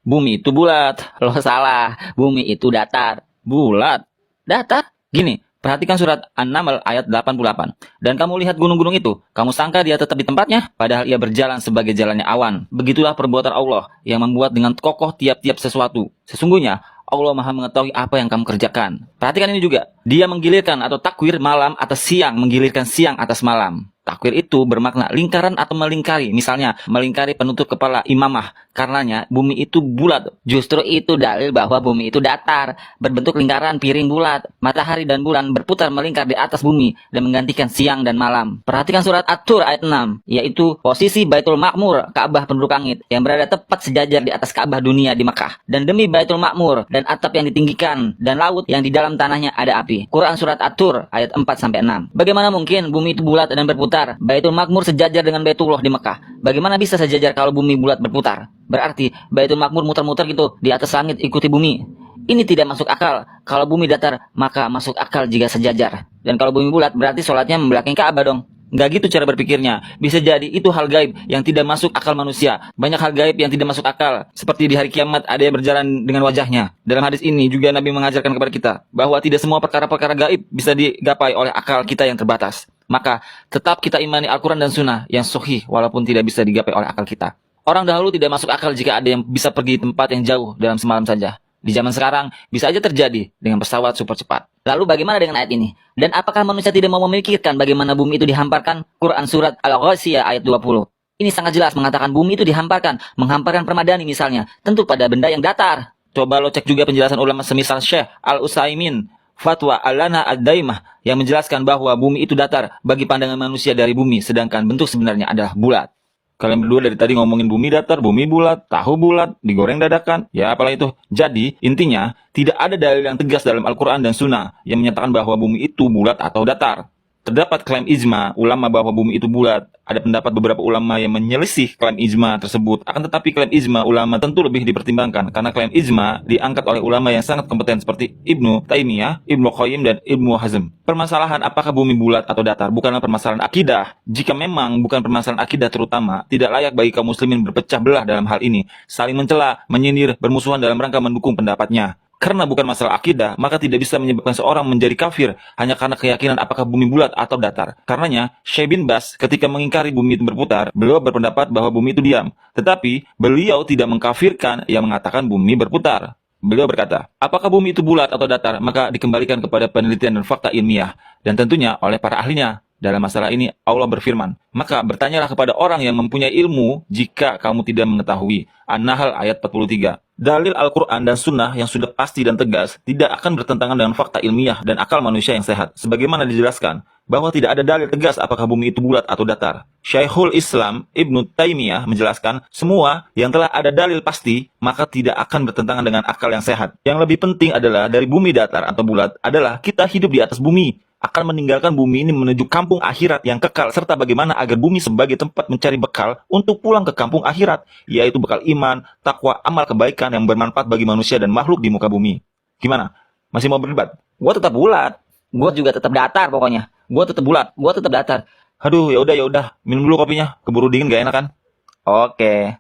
Bumi itu bulat. Lo salah. Bumi itu datar. Bulat. Datar? Gini, perhatikan surat An-Naml ayat 88. Dan kamu lihat gunung-gunung itu, kamu sangka dia tetap di tempatnya, padahal ia berjalan sebagai jalannya awan. Begitulah perbuatan Allah yang membuat dengan kokoh tiap-tiap sesuatu. Sesungguhnya, Allah Maha mengetahui apa yang kamu kerjakan. Perhatikan ini juga. Dia menggilirkan atau takwir malam atas siang, menggilirkan siang atas malam. Takwir itu bermakna lingkaran atau melingkari. Misalnya, melingkari penutup kepala imamah. Karenanya, bumi itu bulat. Justru itu dalil bahwa bumi itu datar. Berbentuk lingkaran piring bulat. Matahari dan bulan berputar melingkar di atas bumi dan menggantikan siang dan malam. Perhatikan surat At-Tur ayat 6. Yaitu posisi Baitul Ma'mur, Ka'bah penduduk langit. Yang berada tepat sejajar di atas Ka'bah dunia di Makkah. Dan demi Baitul Ma'mur dan atap yang ditinggikan. Dan laut yang di dalam tanahnya ada api. Quran surat At-Tur ayat 4-6. Bagaimana mungkin bumi itu bulat dan berputar? Baitul Makmur sejajar dengan Baitullah di Mekah. Bagaimana bisa sejajar kalau bumi bulat berputar? Berarti Baitul Makmur muter-muter gitu di atas langit ikuti bumi. Ini tidak masuk akal. Kalau bumi datar, maka masuk akal jika sejajar. Dan kalau bumi bulat, berarti sholatnya membelakangi Ka'bah dong. Nggak gitu cara berpikirnya. Bisa jadi itu hal gaib yang tidak masuk akal manusia. Banyak hal gaib yang tidak masuk akal. Seperti di hari kiamat ada yang berjalan dengan wajahnya. Dalam hadis ini juga Nabi mengajarkan kepada kita bahwa tidak semua perkara-perkara gaib bisa digapai oleh akal kita yang terbatas. Maka tetap kita imani Al-Quran dan Sunnah yang sahih walaupun tidak bisa digapai oleh akal kita. Orang dahulu tidak masuk akal jika ada yang bisa pergi tempat yang jauh dalam semalam saja. Di zaman sekarang bisa aja terjadi dengan pesawat super cepat. Lalu bagaimana dengan ayat ini? Dan apakah manusia tidak mau memikirkan bagaimana bumi itu dihamparkan? Quran surat Al-Ghasyiyah ayat 20. Ini sangat jelas mengatakan bumi itu dihamparkan, menghamparkan permadani misalnya, tentu pada benda yang datar. Coba lo cek juga penjelasan ulama semisal Syekh Al-Utsaimin Fatwa Al-Lana Ad-Daimah yang menjelaskan bahwa bumi itu datar bagi pandangan manusia dari bumi, sedangkan bentuk sebenarnya adalah bulat. Kalian berdua dari tadi ngomongin bumi datar, bumi bulat, tahu bulat, digoreng dadakan, ya apalah itu. Jadi, intinya, tidak ada dalil yang tegas dalam Al-Quran dan Sunnah yang menyatakan bahwa bumi itu bulat atau datar. Terdapat klaim ijma ulama bahwa bumi itu bulat. Ada pendapat beberapa ulama yang menyelisih klaim ijma tersebut. Akan tetapi klaim ijma ulama tentu lebih dipertimbangkan karena klaim ijma diangkat oleh ulama yang sangat kompeten seperti Ibnu Taimiyah, Ibnu Qayyim dan Ibnu Hazm. Permasalahan apakah bumi bulat atau datar bukanlah permasalahan akidah. Jika memang bukan permasalahan akidah terutama, tidak layak bagi kaum muslimin berpecah belah dalam hal ini, saling mencela, menyindir, bermusuhan dalam rangka mendukung pendapatnya. Karena bukan masalah akidah, maka tidak bisa menyebabkan seorang menjadi kafir hanya karena keyakinan apakah bumi bulat atau datar. Karenanya, Syekh bin Baz ketika mengingkari bumi itu berputar, beliau berpendapat bahwa bumi itu diam. Tetapi, beliau tidak mengkafirkan yang mengatakan bumi berputar. Beliau berkata, apakah bumi itu bulat atau datar, maka dikembalikan kepada penelitian dan fakta ilmiah. Dan tentunya oleh para ahlinya. Dalam masalah ini, Allah berfirman, maka bertanyalah kepada orang yang mempunyai ilmu jika kamu tidak mengetahui. An-Nahl ayat 43. Dalil Al-Quran dan Sunnah yang sudah pasti dan tegas tidak akan bertentangan dengan fakta ilmiah dan akal manusia yang sehat. Sebagaimana dijelaskan, bahwa tidak ada dalil tegas apakah bumi itu bulat atau datar. Syekhul Islam Ibnu Taimiyah menjelaskan, semua yang telah ada dalil pasti, maka tidak akan bertentangan dengan akal yang sehat. Yang lebih penting adalah dari bumi datar atau bulat adalah kita hidup di atas bumi. Akan meninggalkan bumi ini menuju kampung akhirat yang kekal, serta bagaimana agar bumi sebagai tempat mencari bekal untuk pulang ke kampung akhirat, yaitu bekal iman, takwa, amal kebaikan yang bermanfaat bagi manusia dan makhluk di muka bumi. Gimana? Masih mau berdebat? Gua tetap bulat. Gua juga tetap datar pokoknya. Gua tetap bulat, gua tetap datar. Aduh, ya udah, minum dulu kopinya. Keburu dingin gak enak kan? Oke.